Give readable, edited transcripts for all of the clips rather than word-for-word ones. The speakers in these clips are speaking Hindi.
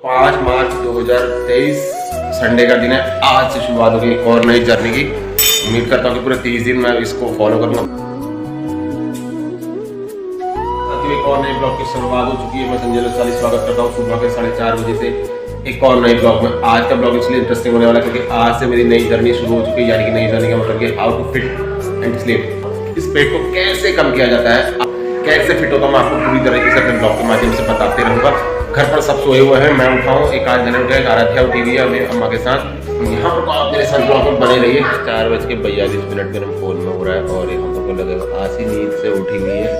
5 मार्च 2023 संडे का दिन है। आज से शुरुआत होगी एक और नई जर्नी की। उम्मीद करता हूँ कि पूरे 30 दिन मैं इसको फॉलो करूँगा। एक और नए ब्लॉग की शुरुआत हो चुकी है। मैं संजय लसाली स्वागत करता हूँ सुबह के 4:30 बजे से एक और नए ब्लॉग में। आज का ब्लॉग इसलिए इंटरेस्टिंग होने वाला है क्योंकि आज से मेरी नई जर्नी शुरू हो चुकी है। यानी कि नई जर्नी का मतलब कि how to fit and slip. इस पेट को कैसे कम किया जाता है, कैसे फिट होता हूँ, मैं आपको पूरी तरीके से अपने ब्लॉग के माध्यम से बताते रहूँगा। घर पर सब सोए हुए हैं, मैं उठाऊँ, एक आध जने उठे, आराध्या उठी हुई है अपनी अम्मा के साथ। यहाँ पर आप मेरे साथ ब्लॉग में बने रहिए। 4:42 मेरे फ़ोन में हो रहा है और हम लोग को लगेगा आसी नींद से उठी हुई है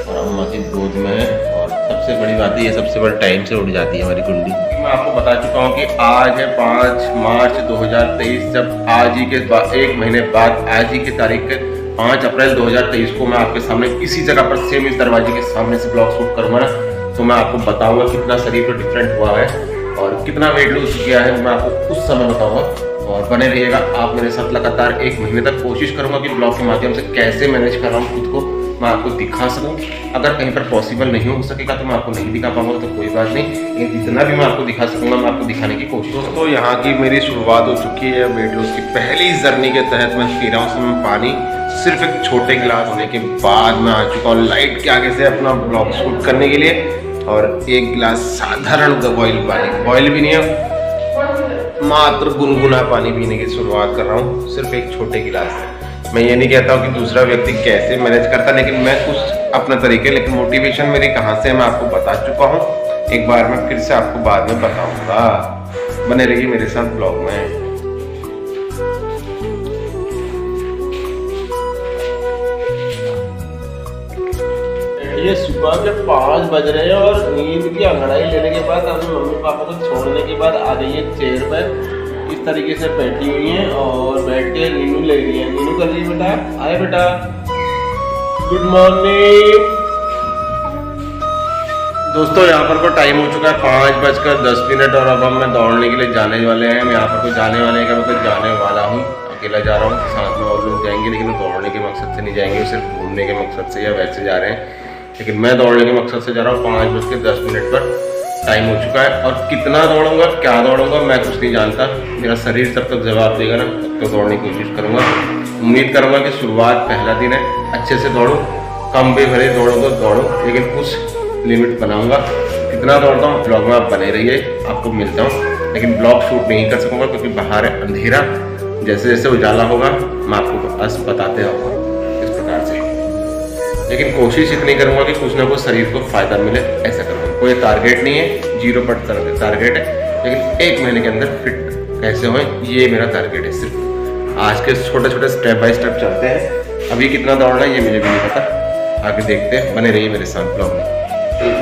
और अम्मा की गोद में है। और सबसे बड़ी बात है, ये सबसे बड़ा टाइम से उठ जाती है हमारी कुंडी। मैं आपको बता चुका हूँ कि आज है 5 मार्च 2023। जब आज ही के एक महीने बाद आज ही की तारीख 5 अप्रैल 2023 को मैं आपके सामने इसी जगह पर सेम इस दरवाजे के सामने से ब्लॉग शूट करूँगा ना, तो मैं आपको बताऊंगा कितना शरीर पर डिफरेंट हुआ है और कितना वेट लूज किया है, मैं आपको उस समय बताऊंगा। और बने रहिएगा आप मेरे साथ लगातार एक महीने तक। कोशिश करूंगा कि ब्लॉग के माध्यम से कैसे मैनेज कर रहा हूँ खुद को मैं आपको दिखा सकूं। अगर कहीं पर पॉसिबल नहीं हो सकेगा तो मैं आपको नहीं दिखा पाऊंगा तो कोई बात नहीं, लेकिन जितना भी मैं आपको दिखा सकूंगा मैं आपको दिखाने की कोशिश। दोस्तों यहाँ की मेरी शुरुआत हो चुकी है वेट लॉस की पहली जर्नी के तहत। मैं पी रहा हूँ उसमें पानी, सिर्फ एक छोटे गिलास होने के बाद मैं आ चुका हूँ लाइट के आगे से अपना ब्लॉग शूट करने के लिए। और एक गिलास साधारण बॉइल पानी, बॉइल भी नहीं है, मात्र गुनगुना पानी पीने की शुरुआत कर रहा हूँ, सिर्फ एक छोटे गिलास से। मैं ये नहीं कहता हूँ कि दूसरा व्यक्ति कैसे मैनेज करता, लेकिन मैं कुछ अपना तरीके, लेकिन मोटिवेशन मेरी कहाँ से मैं आपको बता चुका हूँ। एक बार मैं फिर से आपको बाद में बताऊंगा। बने रहिए मेरे साथ ब्लॉग में। ये सुबह के 5 बज रहे हैं और नींद की अंगड़ाई लेने के बाद अपने मम्मी पापा को छोड़ने के बाद आ गई है चेयर पर। इस तरीके से बैठी हुई हैं और बैठ के नीनू ले रही है। नीनू कर रही है बेटा, आए बेटा, गुड मॉर्निंग। दोस्तों यहाँ पर को टाइम हो चुका है 5:10 और अब हम मैं दौड़ने के लिए जाने वाले हैं। मैं यहाँ पर को जाने वाले हैं, मतलब जाने वाला हूँ, अकेला जा रहा हूँ, साथ में और लोग जाएंगे, लेकिन दौड़ने के मकसद से नहीं जाएंगे, सिर्फ घूमने के मकसद से या वैसे जा रहे हैं। लेकिन मैं दौड़ने के मकसद से जा रहा हूँ। 5:10 पर टाइम हो चुका है और कितना दौड़ूंगा, क्या दौड़ूंगा, मैं कुछ नहीं जानता। मेरा शरीर जब तक जवाब देगा ना तब तक दौड़ने की कोशिश करूँगा। उम्मीद करूँगा कि शुरुआत पहला दिन है, अच्छे से दौड़ूँ, कम भी भरे दौड़ो तो दौड़ो, लेकिन कुछ लिमिट बनाऊँगा। कितना दौड़ता हूँ ब्लॉग में आप बने रहिए, आपको मिलता हूँ। लेकिन ब्लॉग शूट नहीं कर सकूँगा क्योंकि बाहर है अंधेरा। जैसे जैसे उजाला होगा मैं आपको बस बताते रहूँगा इस प्रकार से। लेकिन कोशिश इतनी करूंगा कि कुछ ना कुछ शरीर को फायदा मिले, ऐसा करूँगा। कोई टारगेट नहीं है, 0% टारगेट है, लेकिन एक महीने के अंदर फिट कैसे होए ये मेरा टारगेट है। सिर्फ आज के छोटे छोटे स्टेप बाय स्टेप चलते हैं। अभी कितना दौड़ना है ये मुझे भी नहीं पता, आगे देखते हैं। बने रहिए मेरे साथ ब्लॉग में।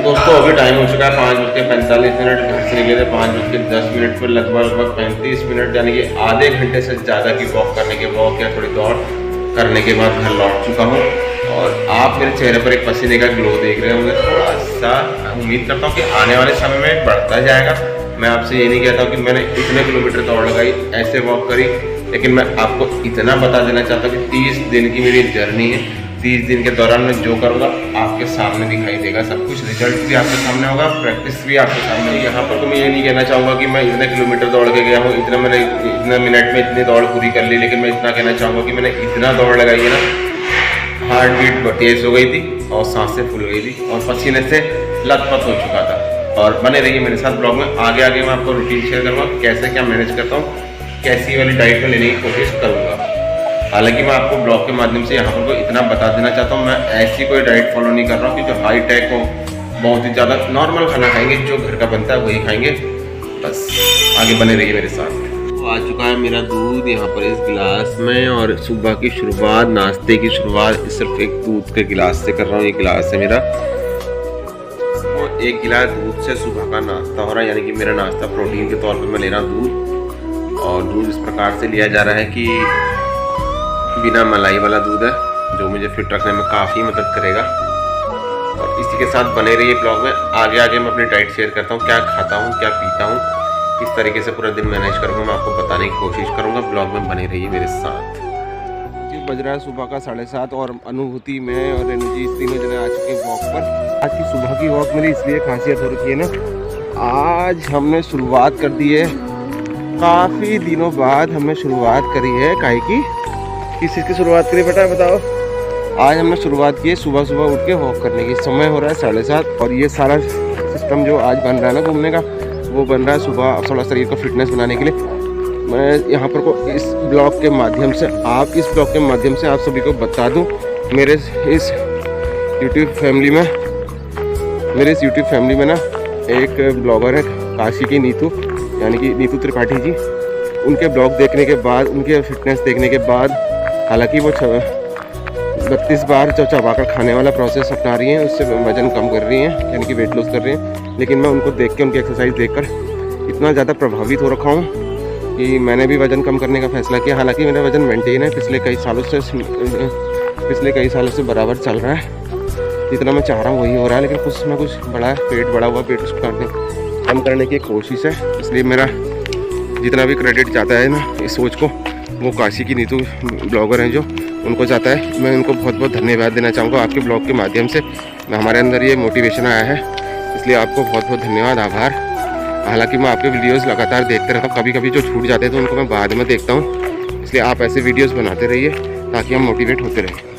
दोस्तों अभी टाइम हो चुका है 5:45। घर से निकले थे 5:10 पर, लगभग 35 मिनट यानी कि आधे घंटे से ज़्यादा की वॉक करने के वॉक या थोड़ी दौड़ करने के बाद घर लौट चुका हूँ। और आप मेरे चेहरे पर एक पसीने का ग्लो देख रहे होंगे थोड़ा सा। उम्मीद करता हूँ कि आने वाले समय में बढ़ता जाएगा। मैं आपसे ये नहीं कहता हूँ कि मैंने इतने किलोमीटर दौड़ लगाई, ऐसे वॉक करी, लेकिन मैं आपको इतना बता देना चाहता हूँ कि 30 दिन की मेरी जर्नी है। 30 दिन के दौरान मैं जो करूँगा आपके सामने दिखाई देगा सब कुछ। रिजल्ट भी आपके सामने होगा, प्रैक्टिस भी आपके सामने। यहाँ पर तो मैं ये नहीं कहना चाहूँगा कि मैं इतने किलोमीटर दौड़ के गया हूँ, इतना मैंने इतने मिनट में इतनी दौड़ पूरी कर ली, लेकिन मैं इतना कहना चाहूँगा कि मैंने इतना दौड़ लगाई है ना, हार्ट बीट तेज हो गई थी और सांसें फूल गई थी और पसीने से लथपथ हो चुका था। और बने रहिए मेरे साथ ब्लॉग में। आगे आगे मैं आपको रूटीन शेयर करूँगा, कैसे क्या मैनेज करता हूँ, कैसी वाली डाइट में लेने की कोशिश करूँगा। हालांकि मैं आपको ब्लॉग के माध्यम से यहाँ पर को इतना बता देना चाहता हूँ, मैं ऐसी कोई डाइट फॉलो नहीं कर रहा हूँ कि जो हाई टेक हो, बहुत ही ज़्यादा नॉर्मल खाना खाएंगे, जो घर का बनता है वही खाएंगे बस। आगे बने रहिए मेरे साथ। आ चुका है मेरा दूध यहाँ पर इस गिलास में और सुबह की शुरुआत, नाश्ते की शुरुआत सिर्फ एक दूध के गिलास से कर रहा हूँ। ये गिलास है मेरा और एक गिलास दूध से सुबह का नाश्ता हो रहा है। यानी कि मेरा नाश्ता प्रोटीन के तौर पर मैं ले रहा हूँ दूध। और दूध इस प्रकार से लिया जा रहा है कि बिना मलाई वाला दूध है, जो मुझे फिट रखने में काफ़ी मदद करेगा। और इसी के साथ बने रहिए ब्लॉग में। आगे आगे मैं अपनी डाइट शेयर करता हूँ, क्या खाता हूँ, क्या पीता हूँ, किस तरीके से पूरा दिन मैनेज करूँगा, मैं आपको बताने की कोशिश करूँगा। ब्लॉग में बने रहिए मेरे साथ। बज रहा है सुबह का 7:30 और अनुभूति में और एनर्जी तीनों जने आ चुके हैं वॉक पर। आज की सुबह की वॉक मेरी इसलिए खासियत हो रखी है ना आज हमने शुरुआत कर दी है, काफ़ी दिनों बाद हमने शुरुआत करी है। काहे की किस चीज़ की शुरुआत करी बेटा बताओ? आज हमने शुरुआत की है सुबह सुबह उठ के वॉक करने की। समय हो रहा है 7:30 और ये सारा सिस्टम जो आज बन रहा है ना घूमने का, वो बन रहा है सुबह थोड़ा शरीर को फिटनेस बनाने के लिए। मैं यहाँ पर को इस ब्लॉग के माध्यम से आप सभी को बता दूँ, मेरे इस यूट्यूब फैमिली में ना एक ब्लॉगर है काशी की नीतू, यानी कि नीतू त्रिपाठी जी। उनके ब्लॉग देखने के बाद, उनके फिटनेस देखने के बाद, हालांकि वो 32 बार जो चबाकर खाने वाला प्रोसेस अपना रही हैं, उससे वज़न कम कर रही हैं, यानी कि वेट लॉस कर रही हैं। लेकिन मैं उनको देख के, उनकी एक्सरसाइज देखकर इतना ज़्यादा प्रभावित हो रखा हूँ कि मैंने भी वज़न कम करने का फैसला किया। हालांकि मेरा वज़न मेंटेन है, पिछले कई सालों से बराबर चल रहा है। जितना मैं चाह रहा हूँ वही हो रहा है, लेकिन कुछ ना कुछ बड़ा पेट बढ़ा हुआ पेट उसको कम करने की कोशिश है। इसलिए मेरा जितना भी क्रेडिट जाता है ना इस सोच को, वो काशी की नीतू ब्लॉगर हैं जो, उनको जाता है। मैं उनको बहुत बहुत धन्यवाद देना चाहूँगा। आपके ब्लॉग के माध्यम से हमारे अंदर ये मोटिवेशन आया है, इसलिए आपको बहुत बहुत धन्यवाद, आभार। हालांकि मैं आपके वीडियोस लगातार देखते रहता हूँ, कभी कभी जो छूट जाते हैं तो उनको मैं बाद में देखता हूँ। इसलिए आप ऐसे वीडियोस बनाते रहिए ताकि हम मोटिवेट होते रहें।